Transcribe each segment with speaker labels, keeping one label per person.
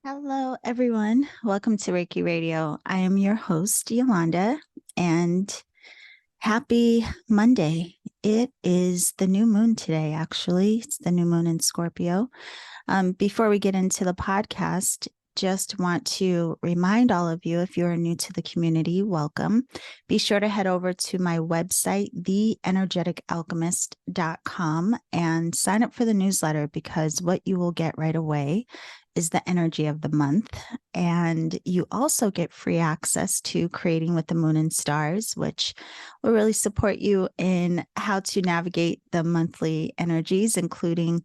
Speaker 1: Hello, everyone. Welcome to Reiki Radio. I am your host, Yolanda, and happy Monday. It is the new moon today, actually. It's the new moon in Scorpio. Before we get into the podcast, just want to remind all of you, if you're new to the community, welcome. Be sure to head over to my website, theenergeticalchemist.com, and sign up for the newsletter, because what you will get right away is the energy of the month. And you also get free access to Creating with the Moon and Stars, which will really support you in how to navigate the monthly energies, including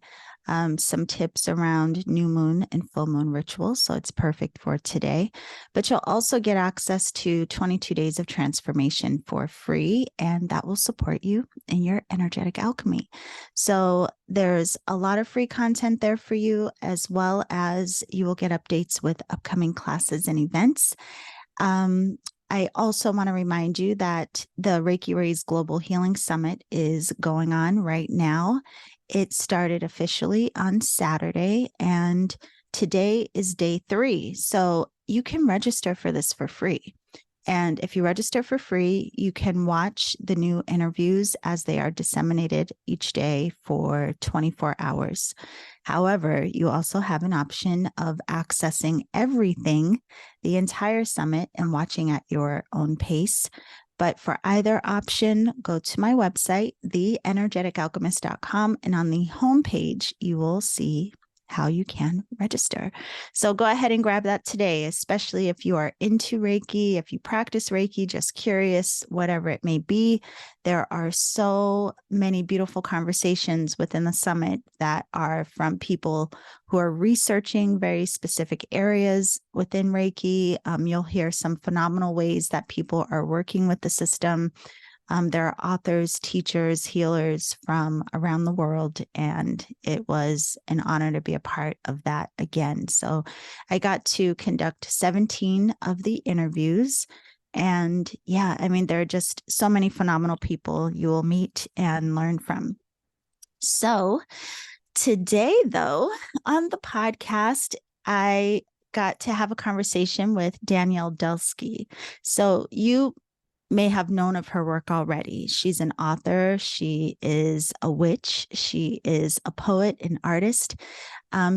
Speaker 1: some tips around new moon and full moon rituals. So it's perfect for today. But you'll also get access to 22 days of transformation for free, and that will support you in your energetic alchemy. So there's a lot of free content there for you, as well as you will get updates with upcoming classes and events. I also want to remind you that the Reiki Rays Global Healing Summit is going on right now. It started officially on Saturday, and today is day 3. So you can register for this for free. And if you register for free, you can watch the new interviews as they are disseminated each day for 24 hours. However, you also have an option of accessing everything, the entire summit, and watching at your own pace. But for either option, go to my website, theenergeticalchemist.com, and on the homepage, you will see how you can register. So go ahead and grab that today, especially if you are into Reiki, if you practice Reiki, just curious, whatever it may be. There are so many beautiful conversations within the summit that are from people who are researching very specific areas within Reiki. You'll hear some phenomenal ways that people are working with the system. There are authors, teachers, healers from around the world, and it was an honor to be a part of that again. So I got to conduct 17 of the interviews. And yeah, I mean, there are just so many phenomenal people you will meet and learn from. So today, though, on the podcast, I got to have a conversation with Danielle Dulsky. So you may have known of her work already. She's an author. She is a witch. She is a poet, an artist.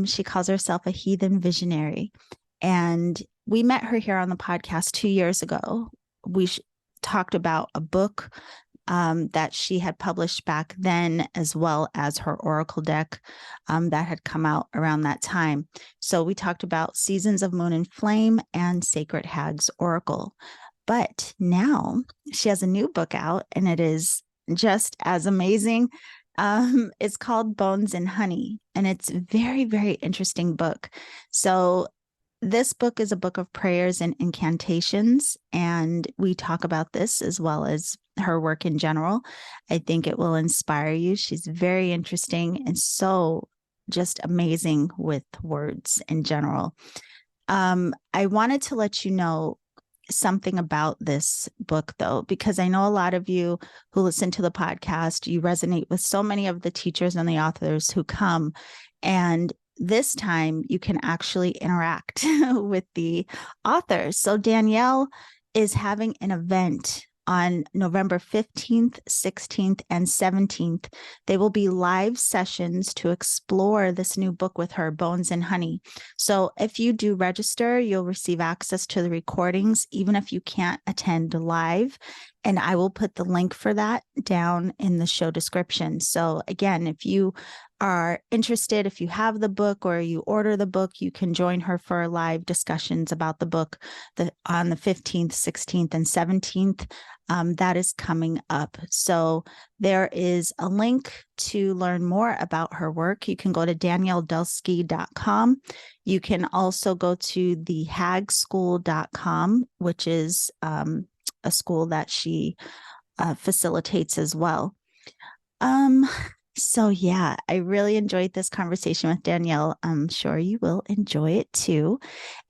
Speaker 1: She calls herself a heathen visionary. And we met her here on the podcast 2 years ago. We talked about a book that she had published back then, as well as her oracle deck that had come out around that time. So we talked about Seasons of Moon and Flame and Sacred Hags Oracle. But now she has a new book out, and it is just as amazing. It's called Bones and Honey, and it's a very, very interesting book. So this book is a book of prayers and incantations, and we talk about this as well as her work in general. I think it will inspire you. She's very interesting and so just amazing with words in general. I wanted to let you know something about this book, though, because I know a lot of you who listen to the podcast, you resonate with so many of the teachers and the authors who come. And this time you can actually interact with the authors. So Danielle is having an event on November 15th, 16th, and 17th. They will be live sessions to explore this new book with her, Bones and Honey. So if you do register, you'll receive access to the recordings, even if you can't attend live. And I will put the link for that down in the show description. So again, if you are interested, if you have the book or you order the book, you can join her for live discussions about the book on the 15th, 16th, and 17th. That is coming up. So there is a link to learn more about her work. You can go to danielledulsky.com. You can also go to the hagschool.com, which is a school that she facilitates as well. So, yeah, I really enjoyed this conversation with Danielle. I'm sure you will enjoy it too.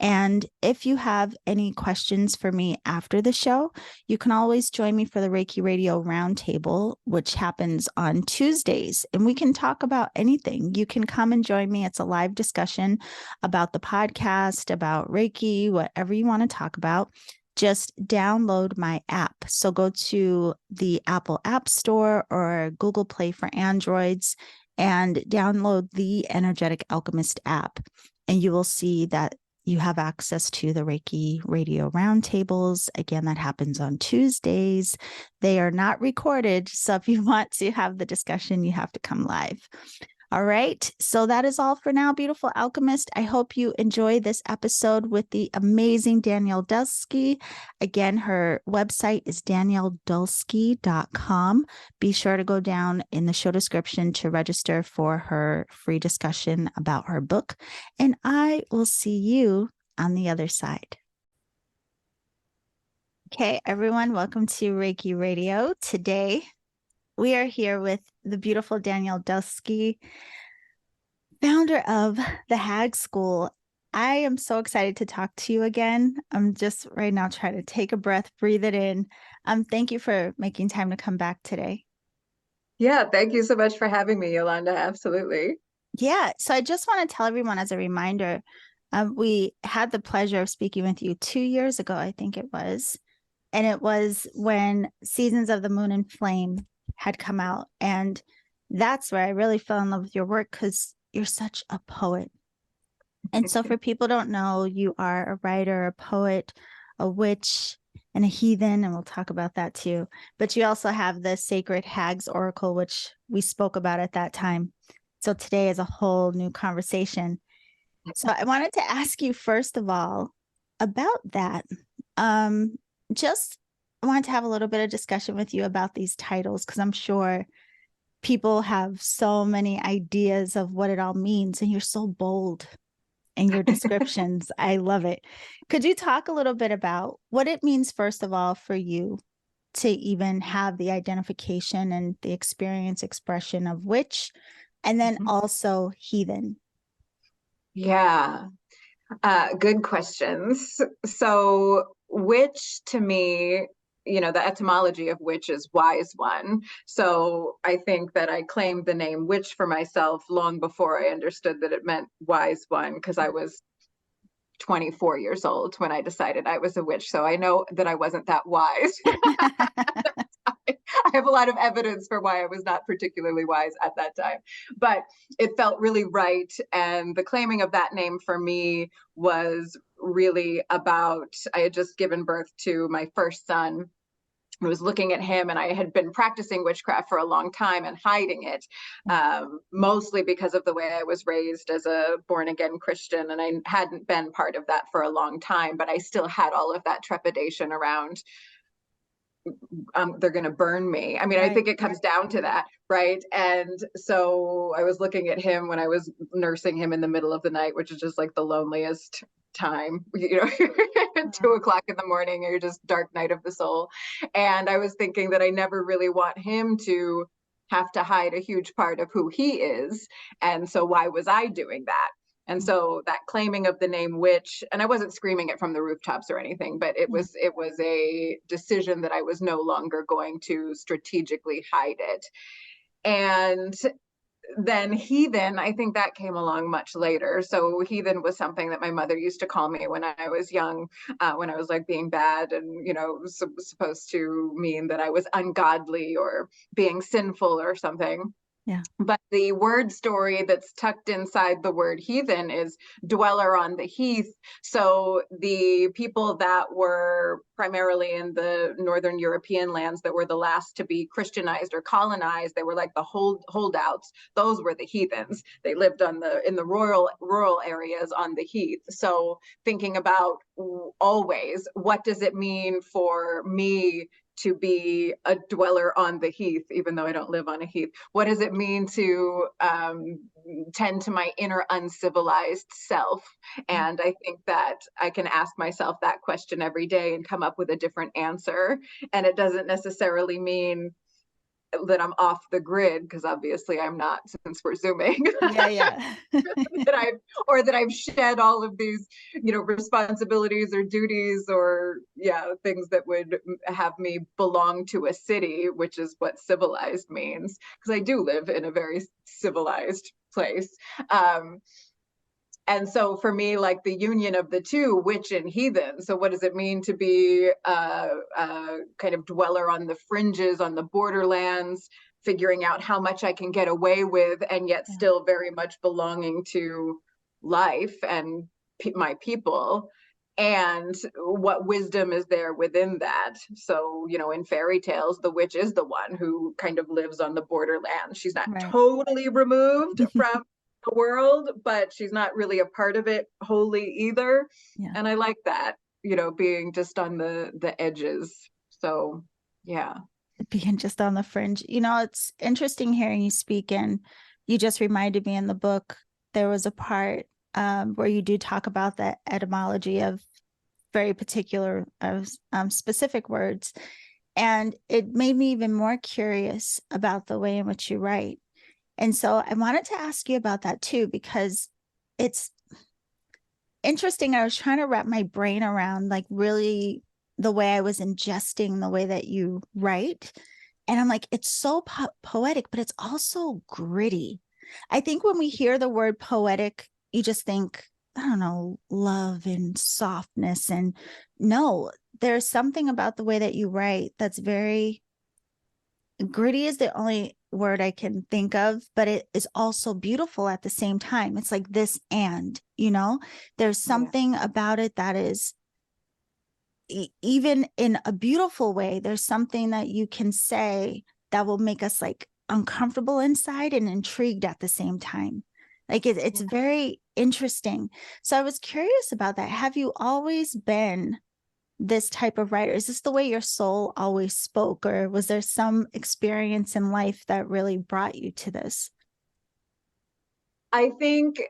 Speaker 1: And if you have any questions for me after the show, you can always join me for the Reiki Radio Roundtable, which happens on Tuesdays. And we can talk about anything. You can come and join me. It's a live discussion about the podcast, about Reiki, whatever you want to talk about. Just download my app. So go to the Apple App Store or Google Play for Androids and download the Energetic Alchemist app. And you will see that you have access to the Reiki Radio Roundtables. Again, that happens on Tuesdays. They are not recorded. So if you want to have the discussion, you have to come live. All right. So that is all for now, beautiful alchemist. I hope you enjoy this episode with the amazing Danielle Dulsky. Again, her website is danielledulsky.com. Be sure to go down in the show description to register for her free discussion about her book. And I will see you on the other side. Okay, everyone, welcome to Reiki Radio. Today, we are here with the beautiful Danielle Dulsky, founder of the Hags School. I am so excited to talk to you again. I'm just right now trying to take a breath, breathe it in. Thank you for making time to come back today.
Speaker 2: Yeah, thank you so much for having me, Yolanda. Absolutely.
Speaker 1: Yeah, so I just want to tell everyone as a reminder, we had the pleasure of speaking with you 2 years ago, I think it was. And it was when Seasons of the Moon and Flame had come out. And that's where I really fell in love with your work because you're such a poet. And so for people who don't know, you are a writer, a poet, a witch, and a heathen, and we'll talk about that too. But you also have the sacred Hags Oracle, which we spoke about at that time. So today is a whole new conversation. So I wanted to ask you, first of all, about that. Just I wanted to have a little bit of discussion with you about these titles, because I'm sure people have so many ideas of what it all means, and you're so bold in your descriptions. I love it. Could you talk a little bit about what it means, first of all, for you to even have the identification and the experience expression of witch, and then also heathen?
Speaker 2: Yeah, good questions. So, witch to me, the etymology of witch is wise one. So, I think that I claimed the name witch for myself long before I understood that it meant wise one, because I was 24 years old when I decided I was a witch. So, I know that I wasn't that wise. I have a lot of evidence for why I was not particularly wise at that time, but it felt really right. And the claiming of that name for me was really about, I had just given birth to my first son. I was looking at him, and I had been practicing witchcraft for a long time and hiding it, mostly because of the way I was raised as a born-again Christian, and I hadn't been part of that for a long time, but I still had all of that trepidation around they're going to burn me. I mean, right. I think it comes down to that, right? And so I was looking at him when I was nursing him in the middle of the night, which is just like the loneliest time, 2:00 in the morning, or just dark night of the soul. And I was thinking that I never really want him to have to hide a huge part of who he is. And so why was I doing that? And so that claiming of the name witch, and I wasn't screaming it from the rooftops or anything, but it was a decision that I was no longer going to strategically hide it. And then heathen, I think that came along much later. So heathen was something that my mother used to call me when I was young, when I was like being bad, and supposed to mean that I was ungodly or being sinful or something.
Speaker 1: Yeah.
Speaker 2: But the word story that's tucked inside the word heathen is dweller on the heath. So the people that were primarily in the Northern European lands that were the last to be Christianized or colonized, they were like the holdouts. Those were the heathens. They lived in the rural areas on the heath. So thinking about always, what does it mean for me to be a dweller on the heath, even though I don't live on a heath? What does it mean to tend to my inner uncivilized self? And I think that I can ask myself that question every day and come up with a different answer. And it doesn't necessarily mean that I'm off the grid, because obviously I'm not, since we're zooming.
Speaker 1: Yeah, yeah.
Speaker 2: that I've shed all of these, responsibilities or duties, or things that would have me belong to a city, which is what civilized means, because I do live in a very civilized place. And so for me, like the union of the two, witch and heathen. So what does it mean to be a kind of dweller on the fringes, on the borderlands, figuring out how much I can get away with, and yet still very much belonging to life and my people, and what wisdom is there within that. So, in fairy tales, the witch is the one who kind of lives on the borderlands. She's not
Speaker 1: Right.
Speaker 2: totally removed from the world, but she's not really a part of it wholly either.
Speaker 1: Yeah.
Speaker 2: And I like that, being just on the edges. So yeah.
Speaker 1: Being just on the fringe. It's interesting hearing you speak, and you just reminded me, in the book there was a part where you do talk about the etymology of very particular specific words, and it made me even more curious about the way in which you write. And so I wanted to ask you about that too, because it's interesting. I was trying to wrap my brain around, like, really the way I was ingesting the way that you write. And I'm like, it's so poetic, but it's also gritty. I think when we hear the word poetic, you just think, I don't know, love and softness. And no, there's something about the way that you write that's very gritty, is the only word I can think of, but it is also beautiful at the same time. It's like this, and, there's something about it that is, even in a beautiful way, there's something that you can say that will make us like uncomfortable inside and intrigued at the same time. Like it's very interesting. So I was curious about that. Have you always been this type of writer? Is this the way your soul always spoke, or was there some experience in life that really brought you to this?
Speaker 2: I think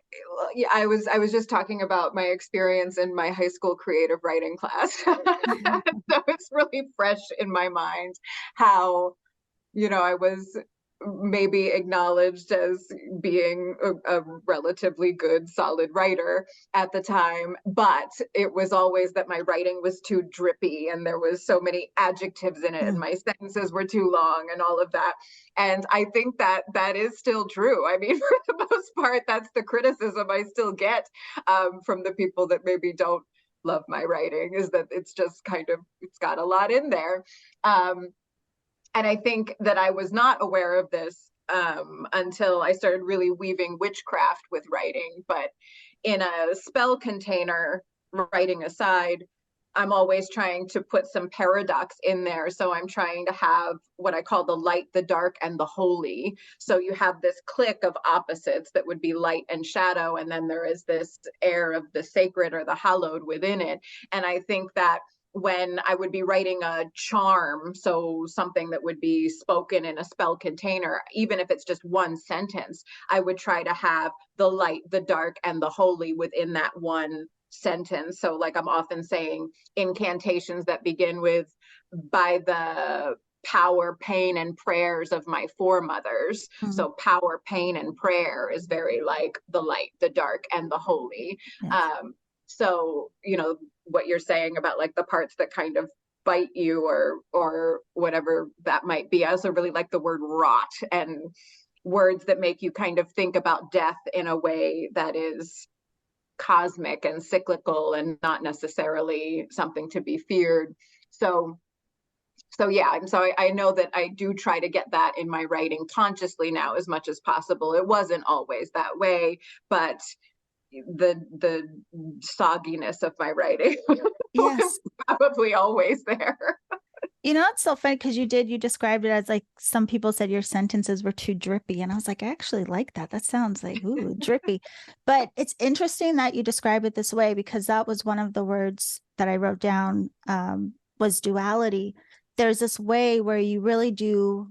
Speaker 2: I was just talking about my experience in my high school creative writing class. So it's really fresh in my mind how, I was maybe acknowledged as being a relatively good, solid writer at the time, but it was always that my writing was too drippy, and there was so many adjectives in it, and my sentences were too long, and all of that. And I think that that is still true. I mean, for the most part, that's the criticism I still get from the people that maybe don't love my writing, is that it's just kind of, it's got a lot in there. And I think that I was not aware of this until I started really weaving witchcraft with writing. But in a spell container, writing aside, I'm always trying to put some paradox in there. So I'm trying to have what I call the light, the dark, and the holy. So you have this clique of opposites that would be light and shadow. And then there is this air of the sacred or the hallowed within it. And I think that when I would be writing a charm, so something that would be spoken in a spell container, even if it's just one sentence, I would try to have the light, the dark, and the holy within that one sentence. So like I'm often saying incantations that begin with, by the power, pain, and prayers of my foremothers. So power, pain, and prayer is very like the light, the dark, and the holy.
Speaker 1: Yes.
Speaker 2: So, what you're saying about like the parts that kind of bite you, or whatever that might be. I also really like the word rot, and words that make you kind of think about death in a way that is cosmic and cyclical, and not necessarily something to be feared. So yeah, and so I know that I do try to get that in my writing consciously now as much as possible. It wasn't always that way, but the sogginess of my writing was probably always there.
Speaker 1: It's so funny because you described it as like, some people said your sentences were too drippy. And I was like, I actually like that. That sounds like, ooh, drippy. But it's interesting that you describe it this way, because that was one of the words that I wrote down, was duality. There's this way where you really do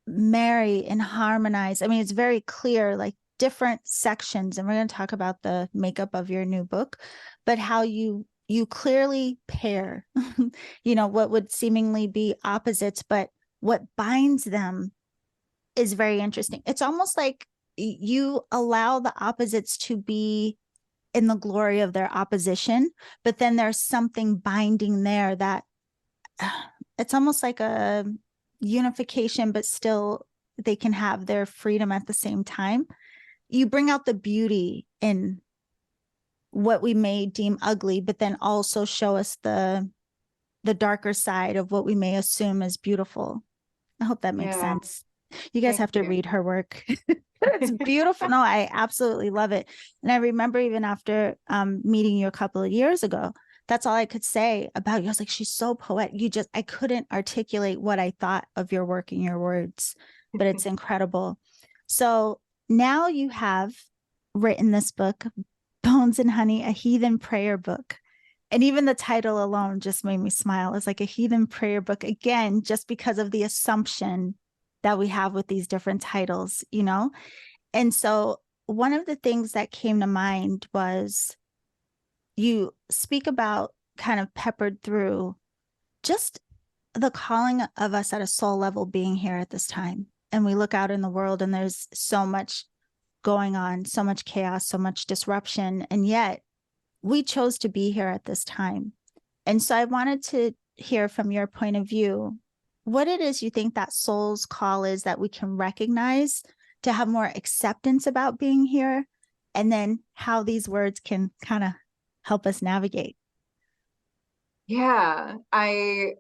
Speaker 1: marry and harmonize. I mean, it's very clear, like different sections. And we're going to talk about the makeup of your new book, but how you clearly pair, what would seemingly be opposites, but what binds them is very interesting. It's almost like you allow the opposites to be in the glory of their opposition, but then there's something binding there that it's almost like a unification, but still they can have their freedom at the same time. You bring out the beauty in what we may deem ugly, but then also show us the darker side of what we may assume is beautiful. I hope that makes sense. You guys have to read her work. It's beautiful. No, I absolutely love it. And I remember even after meeting you a couple of years ago, that's all I could say about you. I was like, she's so poetic. I couldn't articulate what I thought of your work in your words, but it's incredible. So now you have written this book, Bones and Honey, a Heathen Prayer Book. And even the title alone just made me smile. It's like a Heathen Prayer Book, again, just because of the assumption that we have with these different titles, you know? And so one of the things that came to mind was you speak about, kind of peppered through, just the calling of us at a soul level being here at this time. And we look out in the world and there's so much going on, so much chaos, so much disruption. And yet we chose to be here at this time. And so I wanted to hear from your point of view, what it is you think that soul's call is that we can recognize to have more acceptance about being here, and then how these words can kind of help us navigate.
Speaker 2: Yeah, I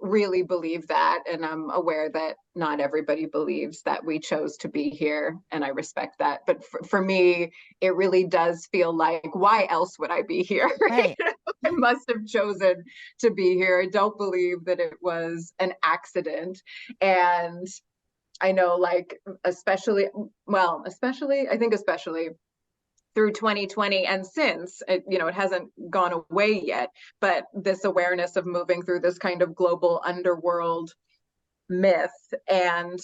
Speaker 2: really believe that, and I'm aware that not everybody believes that we chose to be here, and I respect that. But for me, it really does feel like, why else would I be here?
Speaker 1: Right.
Speaker 2: I must have chosen to be here. I don't believe that it was an accident. And I know, like, especially through 2020 and since, it hasn't gone away yet, but this awareness of moving through this kind of global underworld myth, and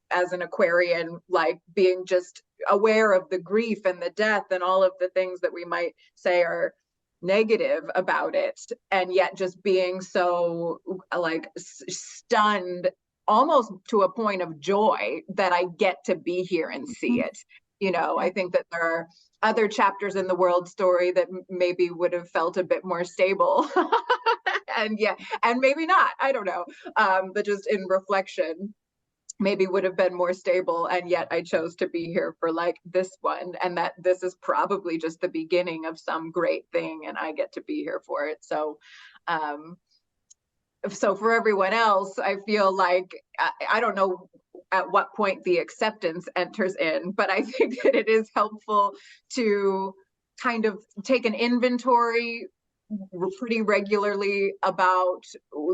Speaker 2: as an Aquarian, like, being just aware of the grief and the death and all of the things that we might say are negative about it, and yet just being so, like, stunned almost to a point of joy that I get to be here and see it. I think that there are other chapters in the world story that maybe would have felt a bit more stable. And maybe not, I don't know. But just in reflection, maybe would have been more stable, and yet I chose to be here for, like, this one, and that this is probably just the beginning of some great thing, and I get to be here for it. So for everyone else, I feel like I don't know at what point the acceptance enters in, but I think that it is helpful to kind of take an inventory pretty regularly about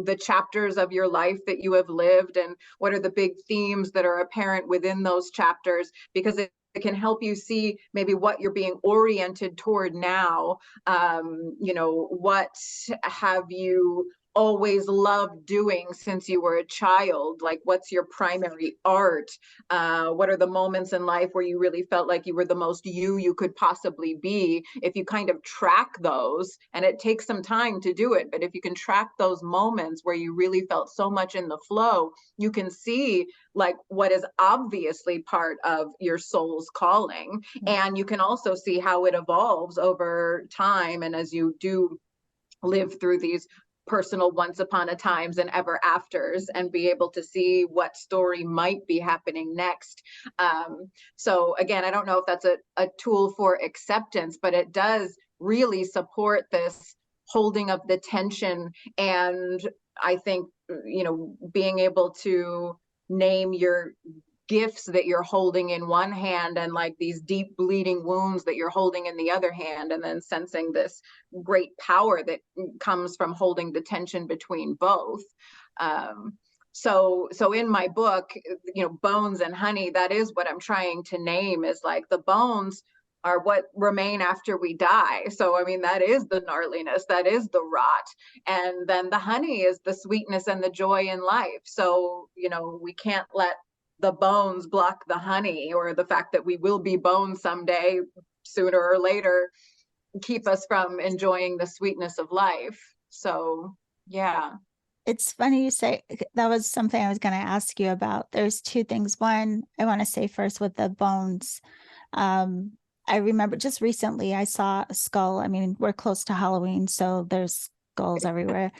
Speaker 2: the chapters of your life that you have lived, and what are the big themes that are apparent within those chapters, because it can help you see maybe what you're being oriented toward now. What have you always loved doing since you were a child? Like, what's your primary art? What are the moments in life where you really felt like you were the most you could possibly be? If you kind of track those, and it takes some time to do it, but if you can track those moments where you really felt so much in the flow, you can see, like, what is obviously part of your soul's calling. And you can also see how it evolves over time, and as you do live through these personal once upon a times and ever afters, and be able to see what story might be happening next. So again, I don't know if that's a tool for acceptance, but it does really support this holding of the tension. And I think, being able to name your gifts that you're holding in one hand, and, like, these deep bleeding wounds that you're holding in the other hand, and then sensing this great power that comes from holding the tension between both. So in my book, Bones and Honey, that is what I'm trying to name, is like the bones are what remain after we die. So, I mean, that is the gnarliness, that is the rot. And then the honey is the sweetness and the joy in life. So, we can't let the bones block the honey, or the fact that we will be bones someday, sooner or later, keep us from enjoying the sweetness of life. So, yeah.
Speaker 1: It's funny you say that. Was something I was going to ask you about. There's two things. One, I want to say first with the bones. Um, I remember just recently I saw a skull. I mean, we're close to Halloween, so there's skulls everywhere.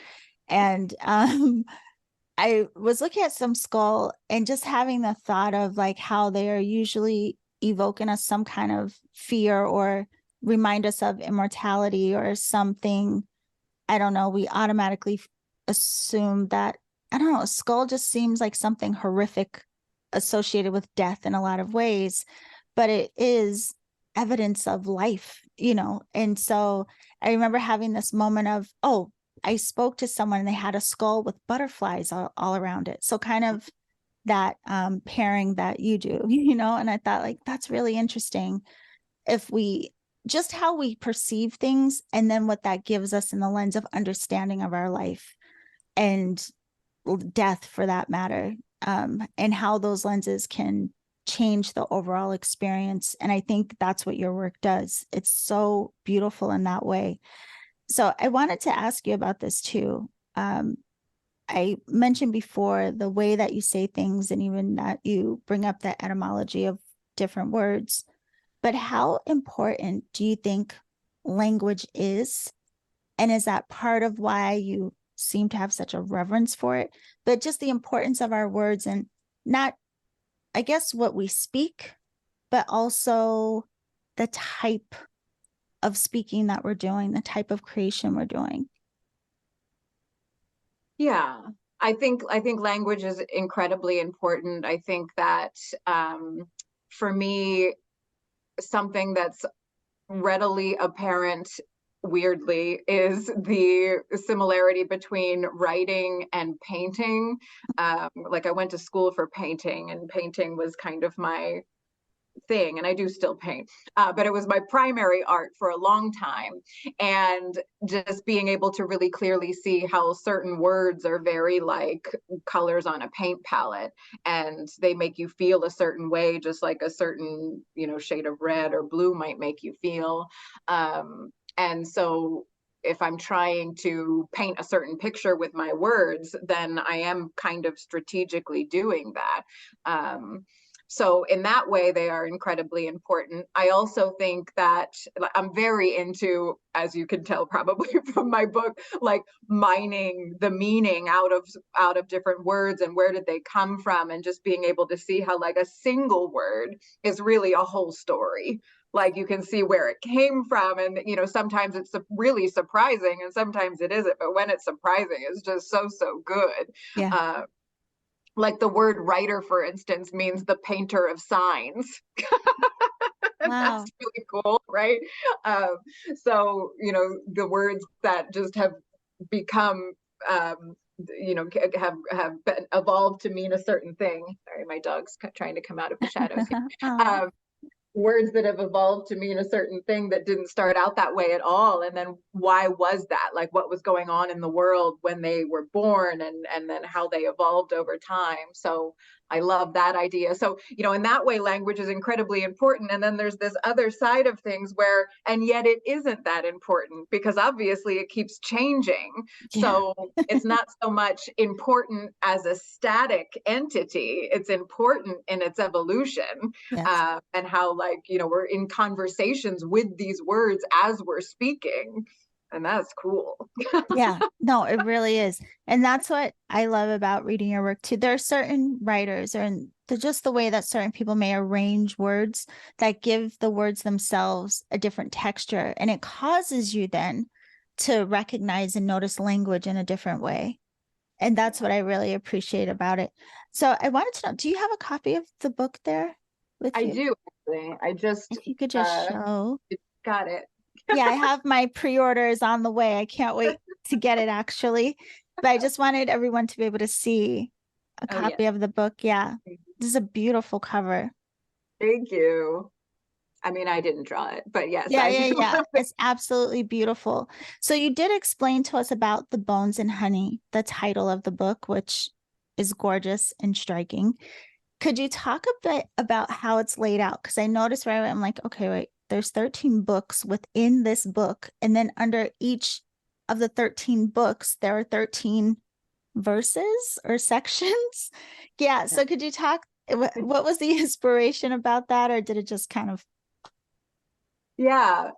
Speaker 1: And I was looking at some skull and just having the thought of like how they are usually evoking us some kind of fear or remind us of immortality or something. I don't know. We automatically assume that, I don't know, a skull just seems like something horrific associated with death in a lot of ways, but it is evidence of life, you know? And so I remember having this moment of, oh, I spoke to someone and they had a skull with butterflies all around it. So kind of that pairing that you do, you know? And I thought like, that's really interesting if we just how we perceive things and then what that gives us in the lens of understanding of our life and death for that matter, and how those lenses can change the overall experience. And I think that's what your work does. It's so beautiful in that way. So I wanted to ask you about this too. I mentioned before the way that you say things and even that you bring up the etymology of different words. But how important do you think language is? And is that part of why you seem to have such a reverence for it? But just the importance of our words and not, I guess, what we speak, but also the type of speaking that we're doing, the type of creation we're doing.
Speaker 2: Yeah, I think language is incredibly important. I think that for me, something that's readily apparent, weirdly, is the similarity between writing and painting. Like I went to school for painting, and painting was kind of my thing, and I do still paint, but it was my primary art for a long time. And just being able to really clearly see how certain words are very like colors on a paint palette, and they make you feel a certain way, just like a certain, shade of red or blue might make you feel. And so if I'm trying to paint a certain picture with my words, then I am kind of strategically doing that. So in that way, they are incredibly important. I also think that I'm very into, as you can tell probably from my book, like mining the meaning out of different words and where did they come from, and just being able to see how like a single word is really a whole story. Like you can see where it came from, and sometimes it's really surprising and sometimes it isn't, but when it's surprising, it's just so good.
Speaker 1: Yeah.
Speaker 2: Like the word writer, for instance, means the painter of signs. And that's
Speaker 1: Wow.
Speaker 2: really cool, right? So the words that just have become have been evolved to mean a certain thing. Sorry, my dog's trying to come out of the shadows here.
Speaker 1: Oh,
Speaker 2: Words that have evolved to mean a certain thing that didn't start out that way at all. And then why was that? Like what was going on in the world when they were born, and then how they evolved over time. So I love that idea. So, in that way, language is incredibly important. And then there's this other side of things where, and yet it isn't that important, because obviously it keeps changing.
Speaker 1: yeah.
Speaker 2: So it's not so much important as a static entity, it's important in its evolution.
Speaker 1: Yes.
Speaker 2: And how, like, we're in conversations with these words as we're speaking. And that's cool.
Speaker 1: Yeah, no, it really is. And that's what I love about reading your work too. There are certain writers and just the way that certain people may arrange words that give the words themselves a different texture. And it causes you then to recognize and notice language in a different way. And that's what I really appreciate about it. So I wanted to know, do you have a copy of the book there with
Speaker 2: I
Speaker 1: you?
Speaker 2: do, actually. I just
Speaker 1: If you could just show.
Speaker 2: got it.
Speaker 1: Yeah, I have my pre-orders on the way. I can't wait to get it actually. But I just wanted everyone to be able to see a
Speaker 2: Oh, yeah.
Speaker 1: copy of the book. Yeah. This is a beautiful cover.
Speaker 2: Thank you. I mean, I didn't draw it, but yes,
Speaker 1: Yeah,
Speaker 2: I
Speaker 1: yeah,
Speaker 2: do.
Speaker 1: yeah. It's absolutely beautiful. So you did explain to us about The Bones and Honey, the title of the book, which is gorgeous and striking. Could you talk a bit about how it's laid out? Because I noticed right away, I'm like, okay, wait, there's 13 books within this book. And then under each of the 13 books, there are 13 verses or sections. Yeah. So could you talk, what was the inspiration about that? Or did it just kind of?
Speaker 2: Yeah.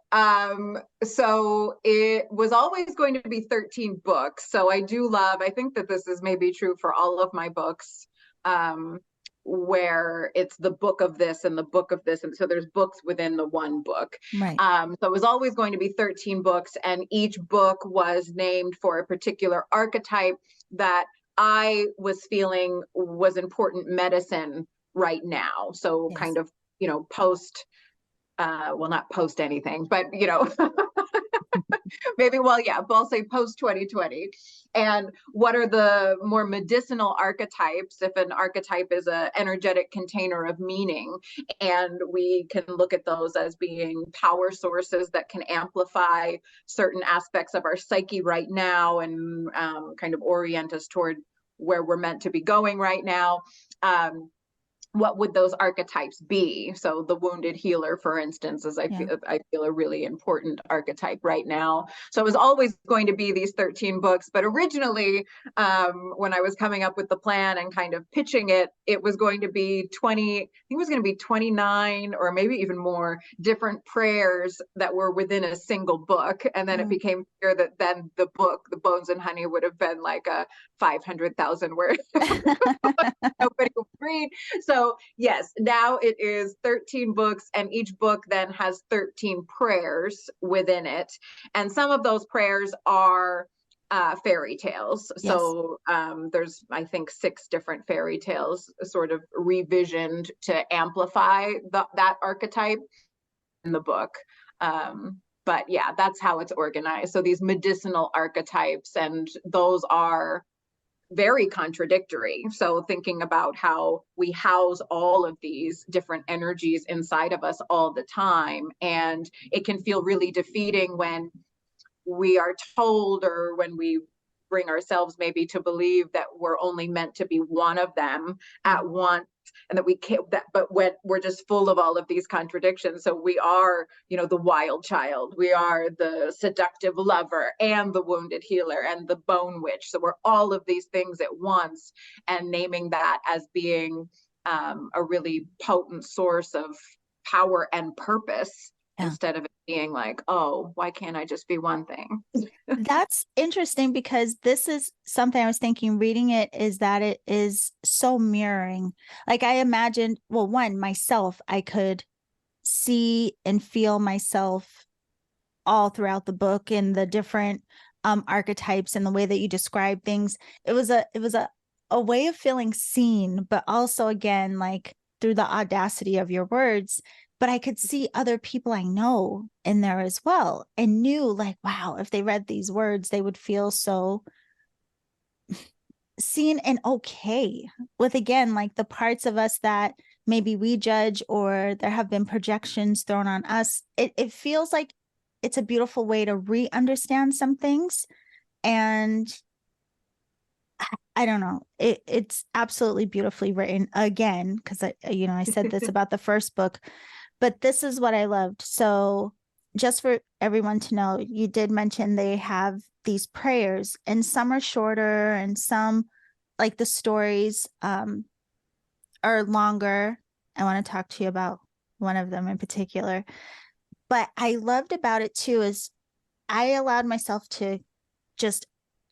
Speaker 2: So it was always going to be 13 books. So I do love, I think that this is maybe true for all of my books, where it's the book of this and the book of this. And so there's books within the one book.
Speaker 1: Right.
Speaker 2: So it was always going to be 13 books, and each book was named for a particular archetype that I was feeling was important medicine right now. So
Speaker 1: Yes.
Speaker 2: kind of, post well, not post anything, but maybe, well, yeah, but I'll say post 2020. And what are the more medicinal archetypes, if an archetype is an energetic container of meaning? And we can look at those as being power sources that can amplify certain aspects of our psyche right now, and kind of orient us toward where we're meant to be going right now. What would those archetypes be? So the wounded healer, for instance, is I feel a really important archetype right now. So it was always going to be these 13 books, but originally, when I was coming up with the plan and kind of pitching it, it was going to be 20, I think it was going to be 29 or maybe even more different prayers that were within a single book. And then it became clear that then the book, The Bones and Honey, would have been like a 500,000 word. Nobody will read. So yes, now it is 13 books, and each book then has 13 prayers within it. And some of those prayers are fairy tales. Yes. So there's, I think, 6 different fairy tales sort of revisioned to amplify that archetype in the book. But yeah, that's how it's organized. So these medicinal archetypes, and those are very contradictory. So thinking about how we house all of these different energies inside of us all the time, and it can feel really defeating when we are told, or when we bring ourselves maybe to believe, that we're only meant to be one of them at once, and that we can't, but when we're just full of all of these contradictions. So we are, the wild child, we are the seductive lover, and the wounded healer, and the bone witch. So we're all of these things at once, and naming that as being a really potent source of power and purpose, instead of it being like, oh, why can't I just be one thing?
Speaker 1: That's interesting, because this is something I was thinking reading it, is that it is so mirroring. Like I imagined, well, one, myself, I could see and feel myself all throughout the book, in the different archetypes and the way that you describe things. It was a way of feeling seen, but also, again, like through the audacity of your words. But I could see other people I know in there as well, and knew, like, wow, if they read these words, they would feel so seen and okay with, again, like the parts of us that maybe we judge, or there have been projections thrown on us. It feels like it's a beautiful way to re-understand some things. And I don't know, it's absolutely beautifully written, again, because I said this about the first book, but this is what I loved. So just for everyone to know, you did mention they have these prayers, and some are shorter, and some, like the stories, are longer. I want to talk to you about one of them in particular. But I loved about it too is I allowed myself to just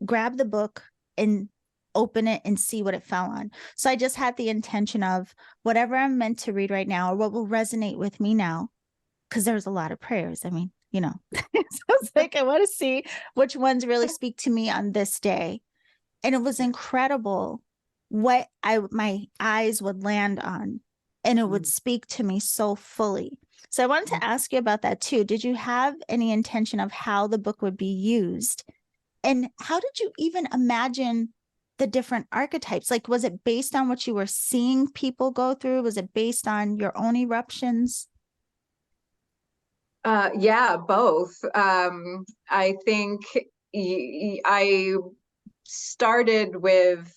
Speaker 1: grab the book and open it and see what it fell on. So I just had the intention of whatever I'm meant to read right now, or what will resonate with me now, because there's a lot of prayers. I mean, so it's like, I want to see which ones really speak to me on this day. And it was incredible what my eyes would land on, and it would speak to me so fully. So I wanted to ask you about that too. Did you have any intention of how the book would be used? And how did you even imagine the different archetypes? Like, was it based on what you were seeing people go through? Was it based on your own eruptions?
Speaker 2: Yeah, both. I think I started with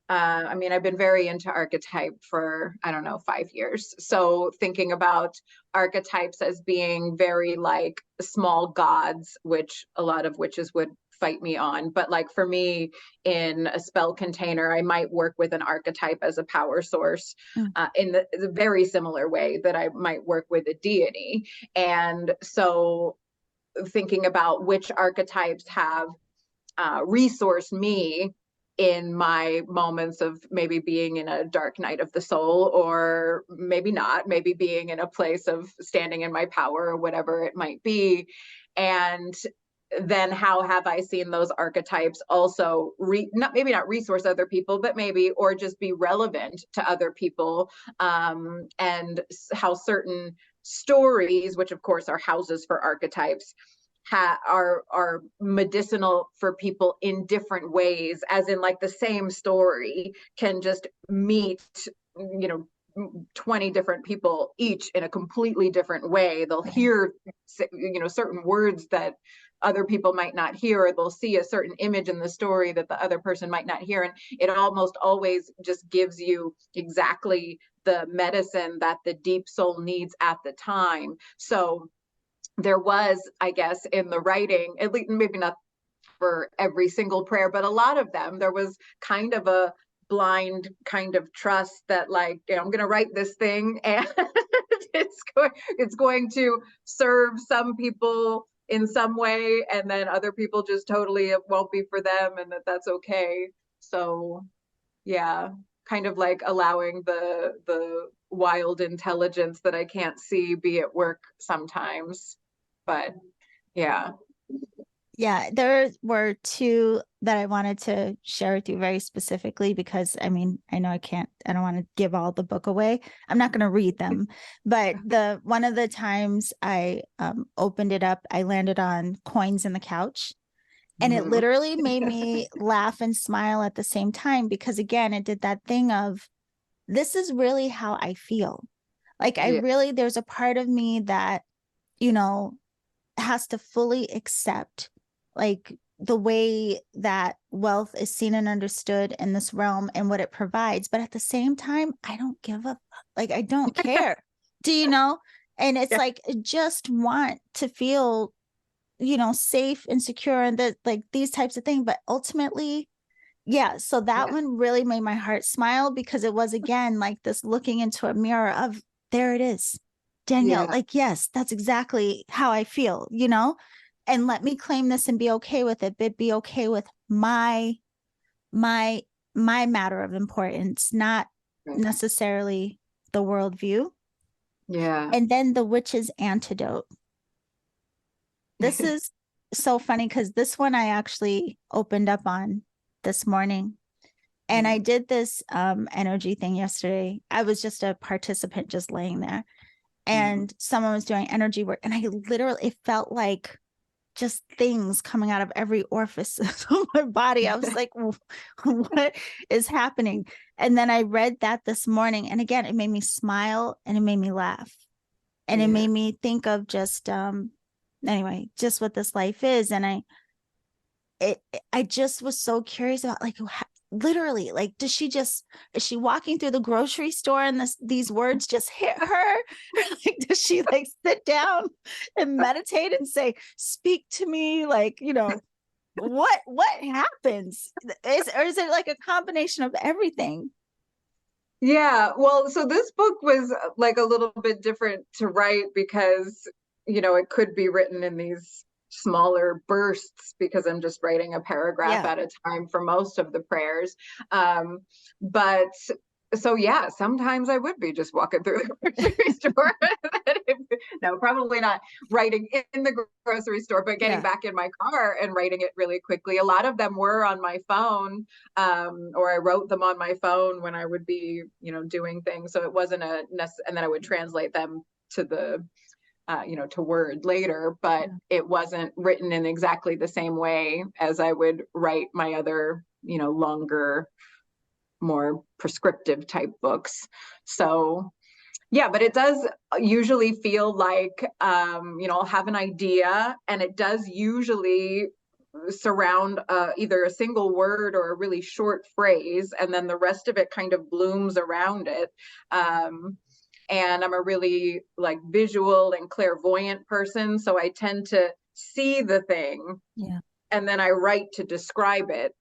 Speaker 2: I mean, I've been very into archetype for, I don't know, 5 years. So thinking about archetypes as being very like small gods, which a lot of witches would fight me on. But like for me, in a spell container, I might work with an archetype as a power source
Speaker 1: Mm.
Speaker 2: in the very similar way that I might work with a deity. And so thinking about which archetypes have resourced me in my moments of maybe being in a dark night of the soul, or maybe not, maybe being in a place of standing in my power or whatever it might be. And then how have I seen those archetypes also not maybe not resource other people, but maybe or just be relevant to other people, and how certain stories, which of course are houses for archetypes, are medicinal for people in different ways, as in like the same story can just meet, you know, 20 different people each in a completely different way. They'll hear, you know, certain words that other people might not hear, or they'll see a certain image in the story that the other person might not hear. And it almost always just gives you exactly the medicine that the deep soul needs at the time. So there was, I guess, in the writing, at least maybe not for every single prayer, but a lot of them, there was kind of a blind kind of trust that like, you know, I'm going to write this thing and it's going to serve some people in some way, and then other people just totally it won't be for them, and that's okay. So yeah, kind of like allowing the wild intelligence that I can't see be at work sometimes. But yeah.
Speaker 1: Yeah, there were two that I wanted to share with you very specifically because I mean, I know I don't want to give all the book away. I'm not going to read them, but the one of the times I opened it up, I landed on coins in the couch, and it literally made me laugh and smile at the same time because again, it did that thing of this is really how I feel. Like I
Speaker 2: Yeah.
Speaker 1: really, there's a part of me that, you know, has to fully accept like the way that wealth is seen and understood in this realm and what it provides. But at the same time, I don't give a fuck. Like, I don't care. Do you know? And it's
Speaker 2: Yeah.
Speaker 1: like, I just want to feel, you know, safe and secure and that like these types of things. But ultimately, yeah. So that
Speaker 2: Yeah.
Speaker 1: one really made my heart smile because it was again like this looking into a mirror of there it is. Danielle,
Speaker 2: Yeah.
Speaker 1: like, yes, that's exactly how I feel, you know? And let me claim this and be okay with it, but be okay with my my matter of importance, not necessarily the worldview.
Speaker 2: Yeah.
Speaker 1: And then the witch's antidote. This is so funny because this one I actually opened up on this morning. And I did this energy thing yesterday. I was just a participant just laying there. And someone was doing energy work. And I literally, it felt like just things coming out of every orifice of my body. I was like, what is happening? And then I read that this morning. And again, it made me smile and it made me laugh. And it made me think of just, anyway, just what this life is. And I just was so curious about like, literally, like, is she walking through the grocery store and these words just hit her? Like, does she like sit down and meditate and say, speak to me? Like, you know, what happens? Or is it like a combination of everything?
Speaker 2: Yeah. Well, so this book was like a little bit different to write because, you know, it could be written in these smaller bursts because I'm just writing a paragraph
Speaker 1: Yeah.
Speaker 2: at a time for most of the prayers. But so yeah, sometimes I would be just walking through the grocery store. No, probably not writing in the grocery store, but getting back in my car and writing it really quickly. A lot of them were on my phone, or I wrote them on my phone when I would be, you know, doing things. So it wasn't and then I would translate them to the you know, to word later, but it wasn't written in exactly the same way as I would write my other, you know, longer, more prescriptive type books. So yeah, but it does usually feel like, you know, I'll have an idea and it does usually surround either a single word or a really short phrase, and then the rest of it kind of blooms around it. And I'm a really like visual and clairvoyant person, so I tend to see the thing, and then I write to describe it.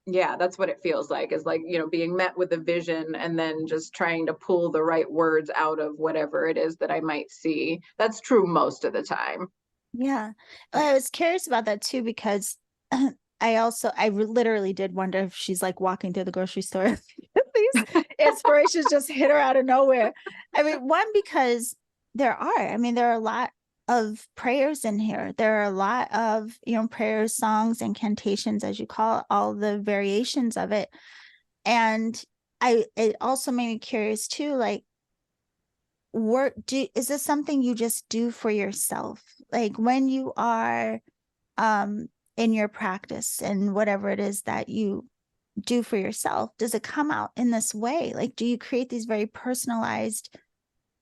Speaker 2: Yeah, that's what it feels like, is like, you know, being met with a vision and then just trying to pull the right words out of whatever it is that I might see. That's true most of the time.
Speaker 1: Yeah. Well, I was curious about that too, because I literally did wonder if she's like walking through the grocery store. These inspirations just hit her out of nowhere. I mean, one, because there are a lot of prayers in here. There are a lot of, prayers, songs, incantations, as you call it, all the variations of it. And it also made me curious too, like, is this something you just do for yourself? Like when you are in your practice and whatever it is that you do for yourself, does it come out in this way? Like, do you create these very personalized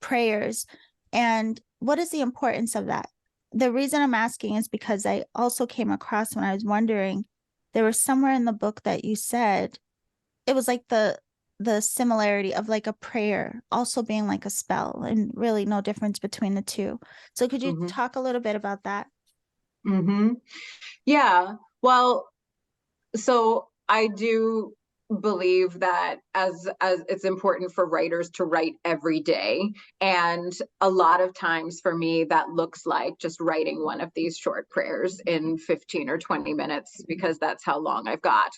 Speaker 1: prayers? And what is the importance of that? The reason I'm asking is because I also came across, when I was wondering, there was somewhere in the book that you said it was like the similarity of like a prayer also being like a spell, and really no difference between the two. So could you talk a little bit about that?
Speaker 2: Yeah. Well, so I do believe that as it's important for writers to write every day, and a lot of times for me that looks like just writing one of these short prayers in 15 or 20 minutes, because that's how long I've got.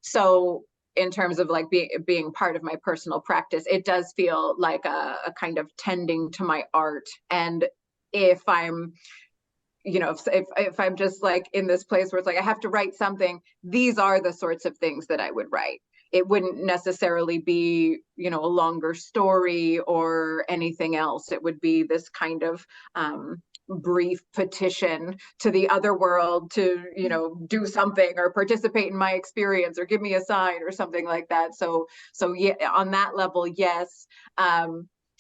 Speaker 2: So in terms of like being part of my personal practice, it does feel like a kind of tending to my art. And if I'm, if I'm just like in this place where it's like I have to write something, these are the sorts of things that I would write. It wouldn't necessarily be, a longer story or anything else. It would be this kind of brief petition to the other world to, do something or participate in my experience or give me a sign or something like that. So yeah, on that level, yes.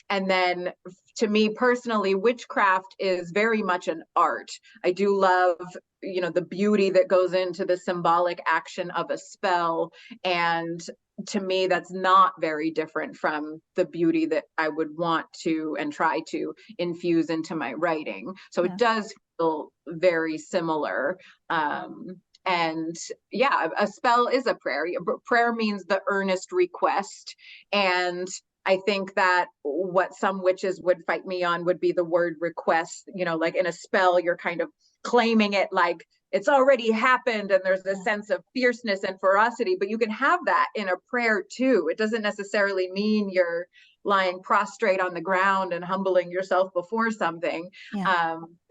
Speaker 2: And then to me personally, witchcraft is very much an art. I do love, the beauty that goes into the symbolic action of a spell. And to me, that's not very different from the beauty that I would want to and try to infuse into my writing. So it does feel very similar. And yeah, a spell is a prayer. Prayer means the earnest request. And I think that what some witches would fight me on would be the word request. Like in a spell, you're kind of claiming it like it's already happened, and there's a sense of fierceness and ferocity, but you can have that in a prayer too. It doesn't necessarily mean you're lying prostrate on the ground and humbling yourself before something.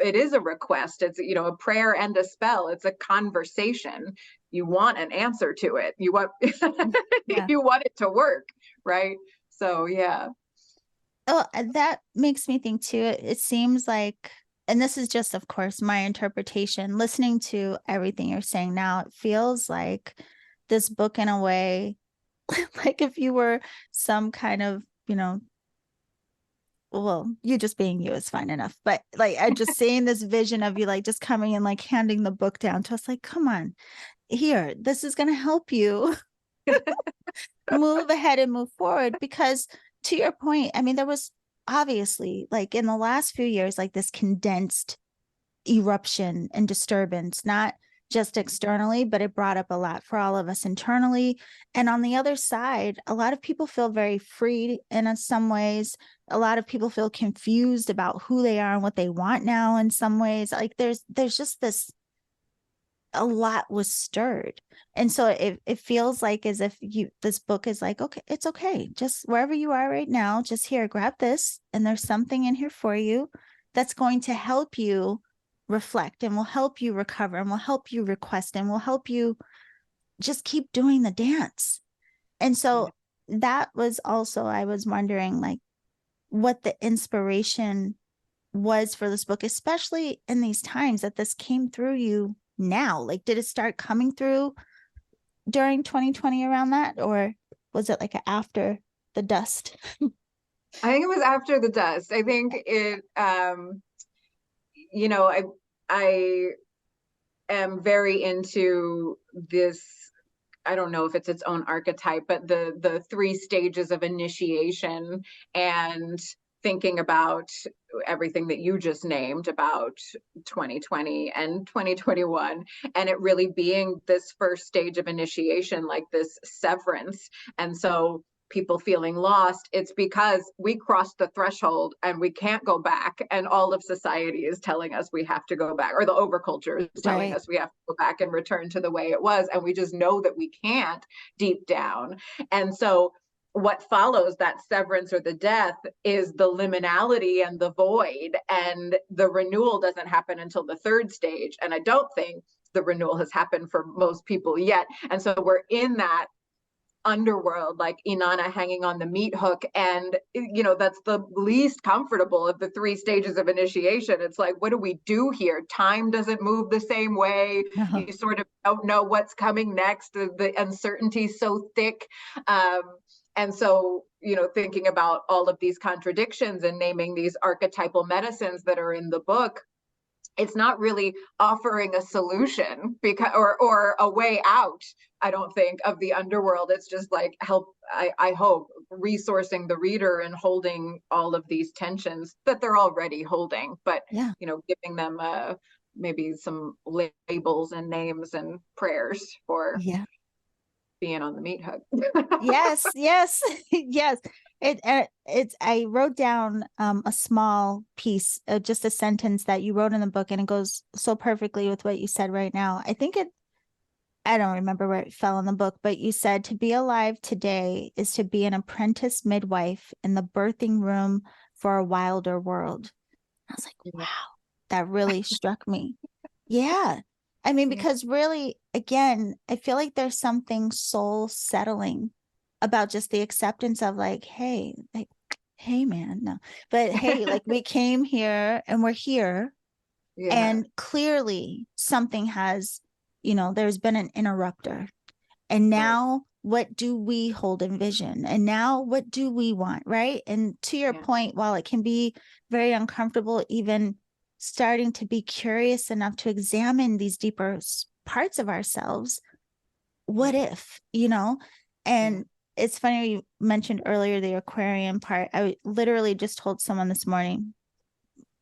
Speaker 2: It is a request. It's, a prayer and a spell. It's a conversation. You want an answer to it. You want you want it to work, right? So yeah.
Speaker 1: Oh, that makes me think too. It seems like, and this is just, of course, my interpretation, listening to everything you're saying now, it feels like this book in a way, like if you were some kind of, well, you just being you is fine enough. But like, I just seeing this vision of you, like just coming and like handing the book down to us, like, come on, here, this is going to help you move ahead and move forward. Because to your point, I mean, there was obviously like in the last few years, like this condensed eruption and disturbance, not just externally, but it brought up a lot for all of us internally. And on the other side, a lot of people feel very free in some ways. A lot of people feel confused about who they are and what they want now in some ways. Like there's just a lot was stirred. And so it feels like as if this book is like, okay, it's okay. Just wherever you are right now, just here, grab this. And there's something in here for you that's going to help you reflect, and will help you recover, and will help you request, and will help you just keep doing the dance. And so that was also, I was wondering like what the inspiration was for this book, especially in these times that this came through you now. Like, did it start coming through during 2020 around that, or was it like after the dust?
Speaker 2: I think it was after the dust. I think it, I I am very into this, I don't know if it's its own archetype, but the 3 stages of initiation, and thinking about everything that you just named about 2020 and 2021, and it really being this first stage of initiation, like this severance. And so people feeling lost, it's because we crossed the threshold and we can't go back, and all of society is telling us we have to go back, or the overculture is telling
Speaker 1: Right.
Speaker 2: us we have to go back and return to the way it was, and we just know that we can't deep down. And so what follows that severance or the death is the liminality and the void, and the renewal doesn't happen until the 3rd stage, and I don't think the renewal has happened for most people yet. And so we're in that underworld, like Inanna hanging on the meat hook, and that's the least comfortable of the 3 stages of initiation. It's like, what do we do here? Time doesn't move the same way.
Speaker 1: No.
Speaker 2: You sort of don't know what's coming next. The uncertainty is so thick. And so, thinking about all of these contradictions and naming these archetypal medicines that are in the book, it's not really offering a solution because or a way out, I don't think, of the underworld. It's just like I hope resourcing the reader and holding all of these tensions that they're already holding, but
Speaker 1: Yeah.
Speaker 2: giving them maybe some labels and names and prayers for
Speaker 1: Yeah.
Speaker 2: being on the meat hook.
Speaker 1: Yes, yes, yes. It's I wrote down a small piece, just a sentence that you wrote in the book, and it goes so perfectly with what you said right now. I don't remember where it fell in the book, but you said to be alive today is to be an apprentice midwife in the birthing room for a wilder world. I was like, wow, that really struck me. Yeah. I mean, because really, again, I feel like there's something soul settling about just the acceptance of like, hey, man, no, but hey, like we came here and we're here.
Speaker 2: Yeah.
Speaker 1: And clearly something has, there's been an interrupter. And now what do we hold in vision? And now what do we want? Right. And to your point, while it can be very uncomfortable, even starting to be curious enough to examine these deeper parts of ourselves, what if, and it's funny you mentioned earlier the Aquarian part. I literally just told someone this morning,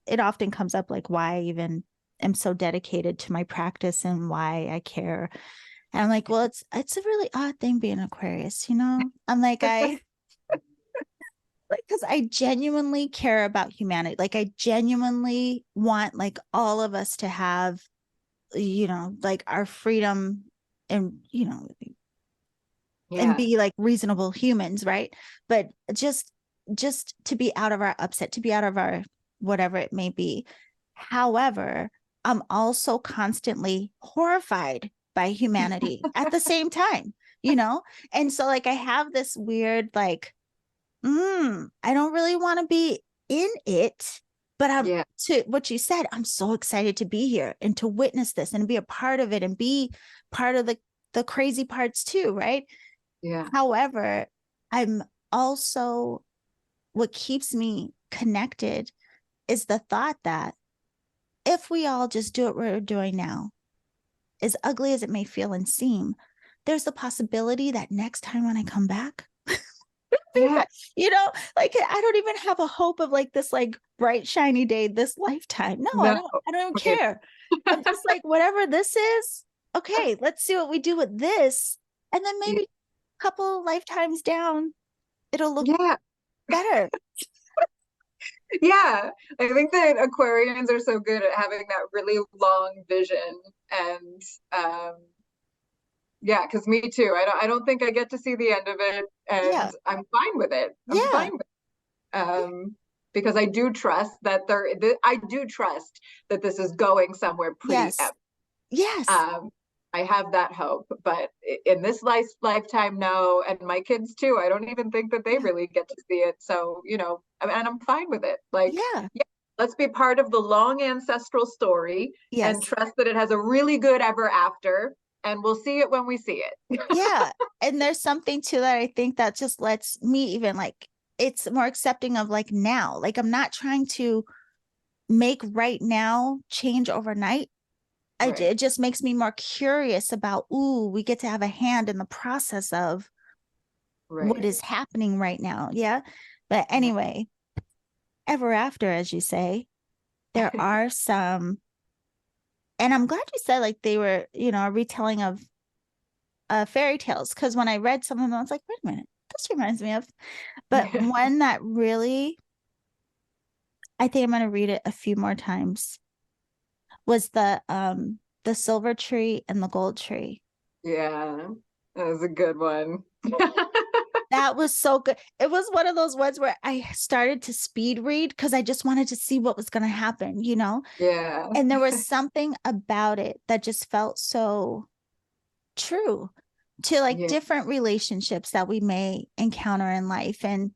Speaker 1: it often comes up like why I even am so dedicated to my practice and why I care. And I'm like, well, it's a really odd thing being Aquarius, I'm like, because I genuinely care about humanity. Like I genuinely want like all of us to have, like our freedom and, and be like reasonable humans, right? But just to be out of our upset, to be out of our whatever it may be. However, I'm also constantly horrified by humanity at the same time, And so like I have this weird like, I don't really want to be in it, but to what you said, I'm so excited to be here and to witness this and be a part of it and be part of the crazy parts too, right?
Speaker 2: Yeah.
Speaker 1: However, I'm also, what keeps me connected is the thought that if we all just do what we're doing now, as ugly as it may feel and seem, there's the possibility that next time when I come back, like I don't even have a hope of like this like bright shiny day this lifetime. No, I don't care. I'm just like, whatever this is, okay, let's see what we do with this, and then maybe a couple lifetimes down it'll look better.
Speaker 2: Yeah, I think that Aquarians are so good at having that really long vision, and because me too. I don't think I get to see the end of it, and I'm fine with it. I'm fine with it. Because I do trust that this is going somewhere pretty epic.
Speaker 1: Yes.
Speaker 2: I have that hope, but in this lifetime, no, and my kids too. I don't even think that they really get to see it. So, and I'm fine with it. Like, let's be part of the long ancestral story and trust that it has a really good ever after, and we'll see it when we see it.
Speaker 1: Yeah. And there's something to that. I think that just lets me even like, it's more accepting of like now, like I'm not trying to make right now change overnight.
Speaker 2: Right.
Speaker 1: It just makes me more curious about, ooh, we get to have a hand in the process of what
Speaker 2: Right.
Speaker 1: is happening right now. Yeah. But
Speaker 2: Yeah.
Speaker 1: anyway, ever after, as you say, there are some, and I'm glad you said like they were, a retelling of fairy tales. Because when I read some of them, I was like, wait a minute, this reminds me of. But one that really, I think I'm going to read it a few more times, was the silver tree and the gold tree.
Speaker 2: Yeah. That was a good one.
Speaker 1: That was so good. It was one of those ones where I started to speed read because I just wanted to see what was going to happen,
Speaker 2: Yeah.
Speaker 1: And there was something about it that just felt so true to like
Speaker 2: Yeah.
Speaker 1: different relationships that we may encounter in life. And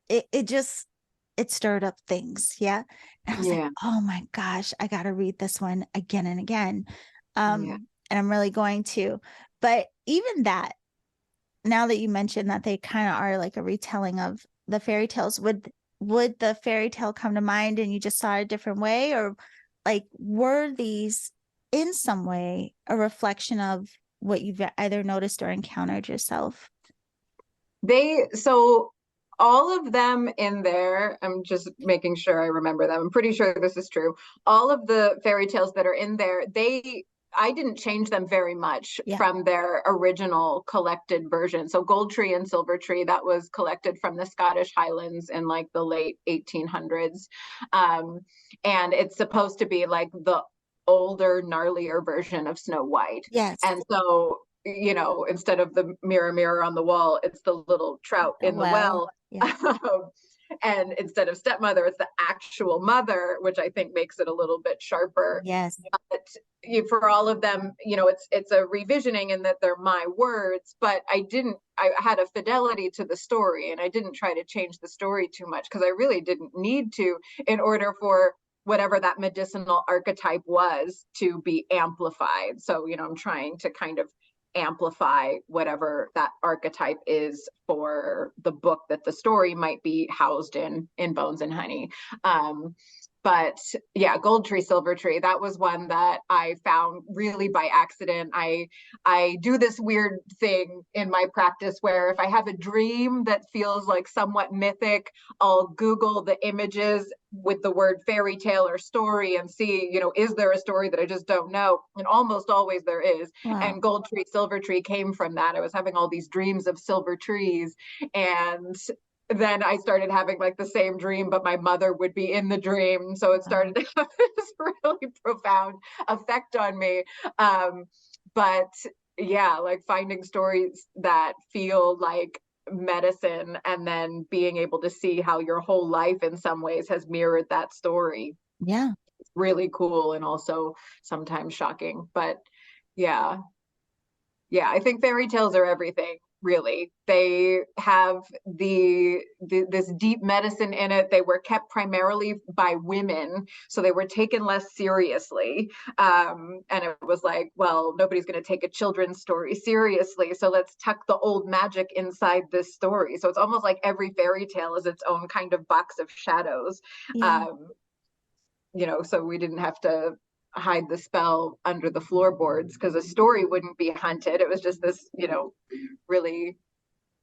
Speaker 1: it stirred up things. Yeah. And I was like,
Speaker 2: Yeah.
Speaker 1: oh my gosh, I got to read this one again and again.
Speaker 2: Yeah.
Speaker 1: And I'm really going to. But even that, now that you mentioned that they kind of are like a retelling of the fairy tales, would the fairy tale come to mind and you just saw it a different way? Or like were these in some way a reflection of what you've either noticed or encountered yourself?
Speaker 2: So all of them in there, I'm just making sure I remember them. I'm pretty sure this is true. All of the fairy tales that are in there, I didn't change them very much
Speaker 1: Yeah.
Speaker 2: from their original collected version. So Gold Tree and Silver Tree, that was collected from the Scottish Highlands in like the late 1800s. And it's supposed to be like the older, gnarlier version of Snow White.
Speaker 1: Yes.
Speaker 2: And so instead of the mirror, mirror on the wall, it's the little trout
Speaker 1: The
Speaker 2: in the
Speaker 1: well.
Speaker 2: well.
Speaker 1: Yeah.
Speaker 2: And instead of stepmother, it's the actual mother, which I think makes it a little bit sharper.
Speaker 1: Yes.
Speaker 2: But for all of them, it's a revisioning in that they're my words, but I had a fidelity to the story and I didn't try to change the story too much because I really didn't need to in order for whatever that medicinal archetype was to be amplified. So, I'm trying to kind of amplify whatever that archetype is for the book that the story might be housed in Bones and Honey. But yeah, Gold Tree, Silver Tree, that was one that I found really by accident. I do this weird thing in my practice where if I have a dream that feels like somewhat mythic, I'll Google the images with the word fairy tale or story and see, is there a story that I just don't know? And almost always there is.
Speaker 1: Wow.
Speaker 2: And Gold Tree, Silver Tree came from that. I was having all these dreams of silver trees, and then I started having like the same dream, but my mother would be in the dream. So it started to have this really profound effect on me. But yeah, like finding stories that feel like medicine and then being able to see how your whole life in some ways has mirrored that story.
Speaker 1: Yeah.
Speaker 2: It's really cool and also sometimes shocking. But yeah, I think fairy tales are everything, really. They have this deep medicine in it. They were kept primarily by women, so they were taken less seriously. And it was like, well, nobody's going to take a children's story seriously, so let's tuck the old magic inside this story. So it's almost like every fairy tale is its own kind of box of shadows.
Speaker 1: Yeah.
Speaker 2: So we didn't have to hide the spell under the floorboards because a story wouldn't be hunted. It was just this, really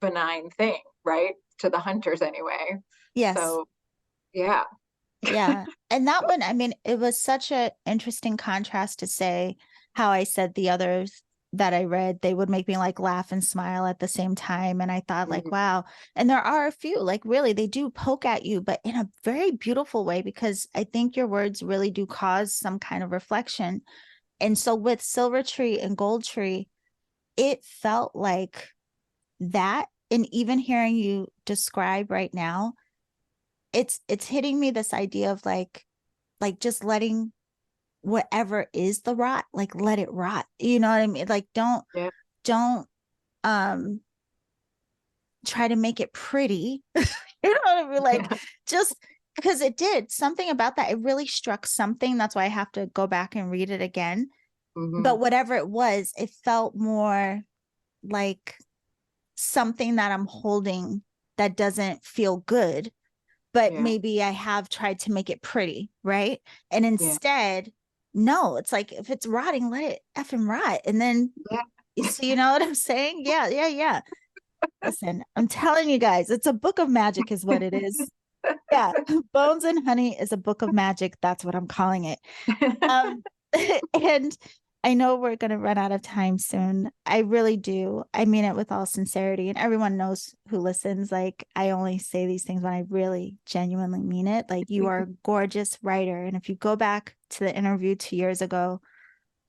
Speaker 2: benign thing, right? To the hunters anyway.
Speaker 1: Yes.
Speaker 2: So yeah.
Speaker 1: Yeah. And that one, I mean, it was such an interesting contrast to say how I said the others that I read, they would make me like laugh and smile at the same time. And I thought, like, wow. And there are a few, like, really, they do poke at you, but in a very beautiful way, because I think your words really do cause some kind of reflection. And so with Silver Tree and Gold Tree, it felt like that. And even hearing you describe right now, it's hitting me this idea of like just letting whatever is the rot, like let it rot. You know what I mean? Like don't um try to make it pretty. You know what I mean? Like just because it did something about that. It really struck something. That's why I have to go back and read it again. But whatever it was, it felt more like something that I'm holding that doesn't feel good. but
Speaker 2: Yeah.
Speaker 1: maybe I have tried to make it pretty, right? And instead, no, it's like, if it's rotting, let it effing rot. And then, so you know what I'm saying? Yeah. Listen, I'm telling you guys, it's a book of magic is what it is. Yeah, Bones and Honey is a book of magic. That's what I'm calling it. And I know we're going to run out of time soon. I really do. I mean it with all sincerity. And everyone knows who listens. Like, I only say these things when I really genuinely mean it. Like, you are a gorgeous writer. And if you go back to the interview 2 years ago,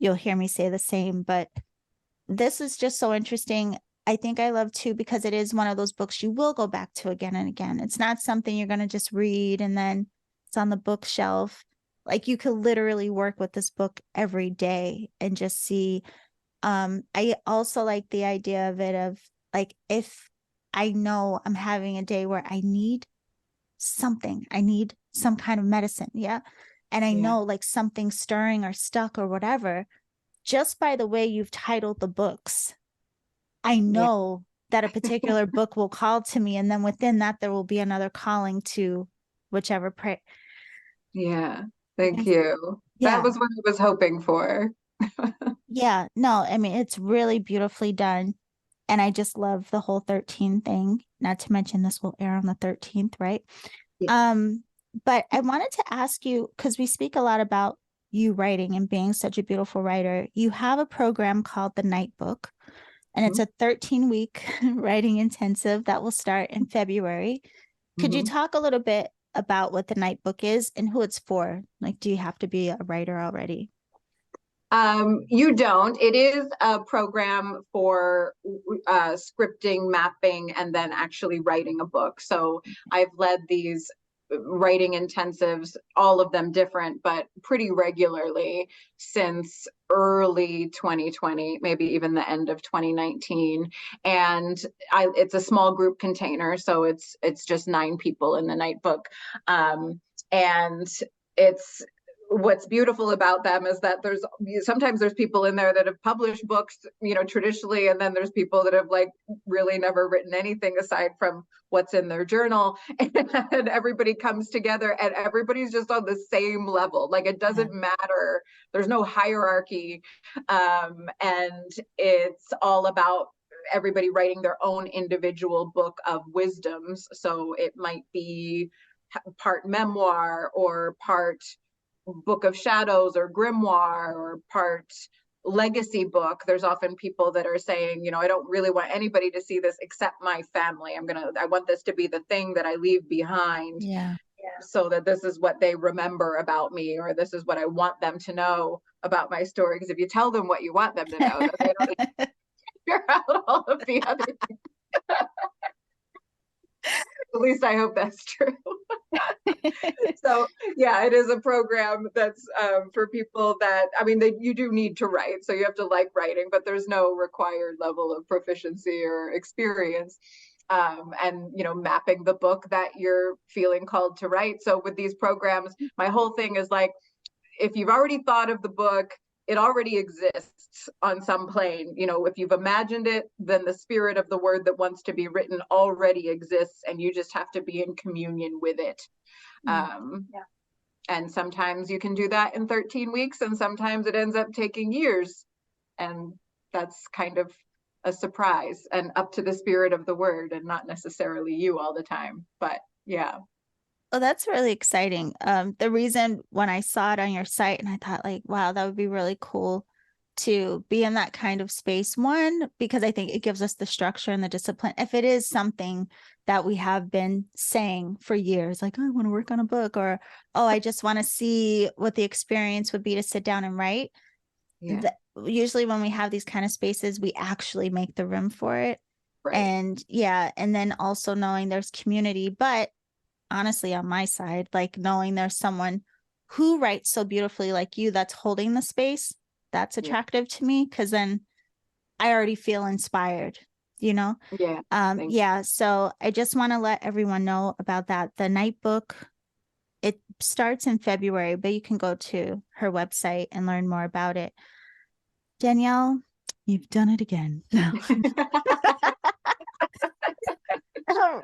Speaker 1: you'll hear me say the same. But this is just so interesting. I think I love too, because it is one of those books you will go back to again and again. It's not something you're going to just read and then it's on the bookshelf. Like, you could literally work with this book every day and just see. I also like the idea of it, of like, if I know I'm having a day where I need something, I need some kind of medicine. Yeah. And I know like something stirring or stuck or whatever, just by the way you've titled the books, I know that a particular book will call to me. And then within that, there will be another calling to whichever prayer.
Speaker 2: Yeah. Thank you. That
Speaker 1: Yeah.
Speaker 2: was what I was hoping for.
Speaker 1: Yeah. No, I mean, it's really beautifully done. And I just love the whole 13 thing. Not to mention this will air on the 13th, right? But I wanted to ask you, because we speak a lot about you writing and being such a beautiful writer. You have a program called the Night Book, and it's a 13-week writing intensive that will start in February. Could you talk a little bit about what the Night Book is and who it's for? Like, do you have to be a writer already?
Speaker 2: You don't. It is a program for scripting, mapping, and then actually writing a book. So I've led these writing intensives, all of them different, but pretty regularly since early 2020, maybe even the end of 2019. And it's a small group container, so it's just 9 people in the Night Book. And it's what's beautiful about them is that sometimes there's people in there that have published books, traditionally, and then there's people that have like really never written anything aside from what's in their journal, and everybody comes together and everybody's just on the same level. Like, it doesn't matter. There's no hierarchy. And it's all about everybody writing their own individual book of wisdoms. So it might be part memoir or part Book of Shadows or grimoire or part legacy book. There's often people that are saying, I don't really want anybody to see this except my family. I want this to be the thing that I leave behind. So that this is what they remember about me, or this is what I want them to know about my story. Because if you tell them what you want them to know, then they don't figure out all of the other things. At least I hope that's true. So yeah, it is a program that's for people that, you do need to write, so you have to like writing, but there's no required level of proficiency or experience. And mapping the book that you're feeling called to write. So with these programs, my whole thing is like, if you've already thought of the book, it already exists on some plane. If you've imagined it, then the spirit of the word that wants to be written already exists, and you just have to be in communion with it. And sometimes you can do that in 13 weeks, and sometimes it ends up taking years. And that's kind of a surprise and up to the spirit of the word, and not necessarily you all the time. But yeah.
Speaker 1: Oh, that's really exciting. The reason when I saw it on your site and I thought like, wow, that would be really cool to be in that kind of space. One, because I think it gives us the structure and the discipline. If it is something that we have been saying for years, like, oh, I want to work on a book, or, oh, I just want to see what the experience would be to sit down and write. Usually when we have these kind of spaces, we actually make the room for it. And and then also knowing there's community, but honestly, on my side, like knowing there's someone who writes so beautifully like you that's holding the space, that's attractive to me, because then I already feel inspired, so I just want to let everyone know about that. The Night Book, it starts in February, but you can go to her website and learn more about it. Danielle, you've done it again.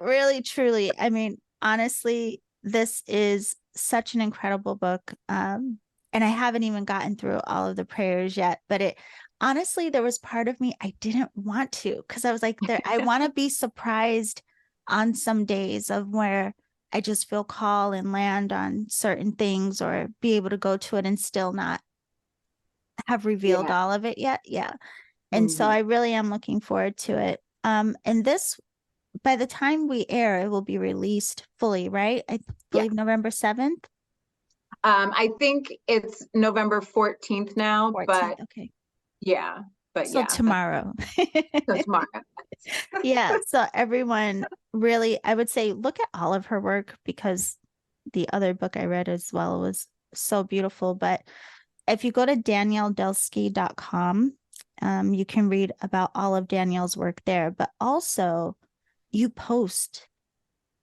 Speaker 1: Really, truly. Honestly, this is such an incredible book. And I haven't even gotten through all of the prayers yet, but it honestly, there was part of me I didn't want to, because I was like, I want to be surprised on some days of where I just feel call and land on certain things, or be able to go to it and still not have revealed
Speaker 2: Yeah.
Speaker 1: all of it yet. Yeah. And so
Speaker 2: Mhm.
Speaker 1: I really am looking forward to it. And this, by the time we air, it will be released fully, right? I
Speaker 2: Yeah.
Speaker 1: believe November 7th.
Speaker 2: I think it's November 14th now,
Speaker 1: 14th.
Speaker 2: but
Speaker 1: Okay.
Speaker 2: yeah,
Speaker 1: So tomorrow.
Speaker 2: so tomorrow.
Speaker 1: Yeah. So everyone really, I would say, look at all of her work, because the other book I read as well was so beautiful. But if you go to danielledulsky.com, you can read about all of Danielle's work there, but also you post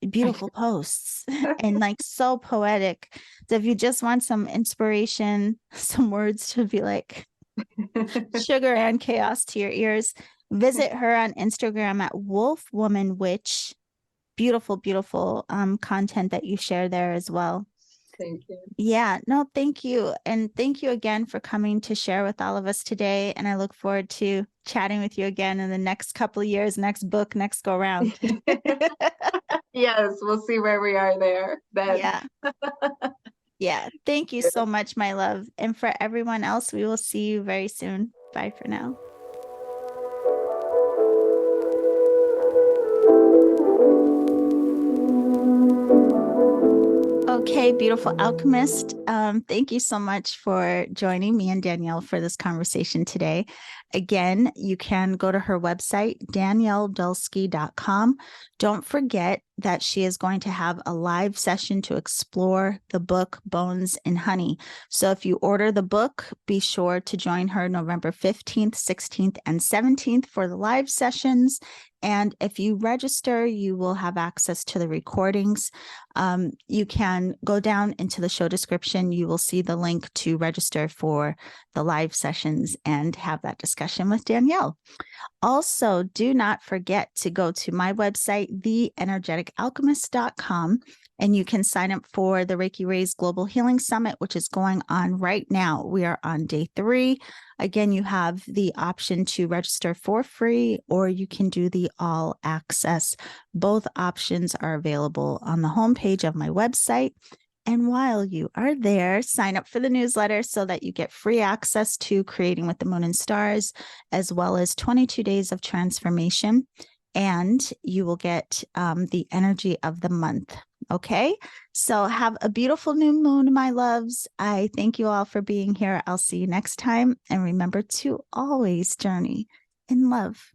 Speaker 1: beautiful posts and like so poetic. So if you just want some inspiration, some words to be like sugar and chaos to your ears, visit her on Instagram at Wolf Woman Witch. Beautiful, beautiful content that you share there as well.
Speaker 2: Thank you.
Speaker 1: Yeah, no, thank you. And thank you again for coming to share with all of us today. And I look forward to chatting with you again in the next couple of years, next book, next go round.
Speaker 2: Yes, we'll see where we are there then.
Speaker 1: Yeah. Yeah. Thank you so much, my love. And for everyone else, we will see you very soon. Bye for now. Okay, beautiful alchemist. Thank you so much for joining me and Danielle for this conversation today. Again, you can go to her website, danielledulsky.com. Don't forget that she is going to have a live session to explore the book Bones and Honey. So if you order the book, be sure to join her November 15th, 16th, and 17th for the live sessions. And if you register, you will have access to the recordings. You can go down into the show description. You will see the link to register for the live sessions and have that discussion with Danielle. Also, do not forget to go to my website, theenergeticalchemist.com, and you can sign up for the Reiki Rays Global Healing Summit, which is going on right now. We are on day 3. Again, you have the option to register for free, or you can do the all access. Both options are available on the homepage of my website. And while you are there, sign up for the newsletter so that you get free access to Creating with the Moon and Stars, as well as 22 days of transformation. And you will get the energy of the month. Okay. So have a beautiful new moon, my loves. I thank you all for being here. I'll see you next time. And remember to always journey in love.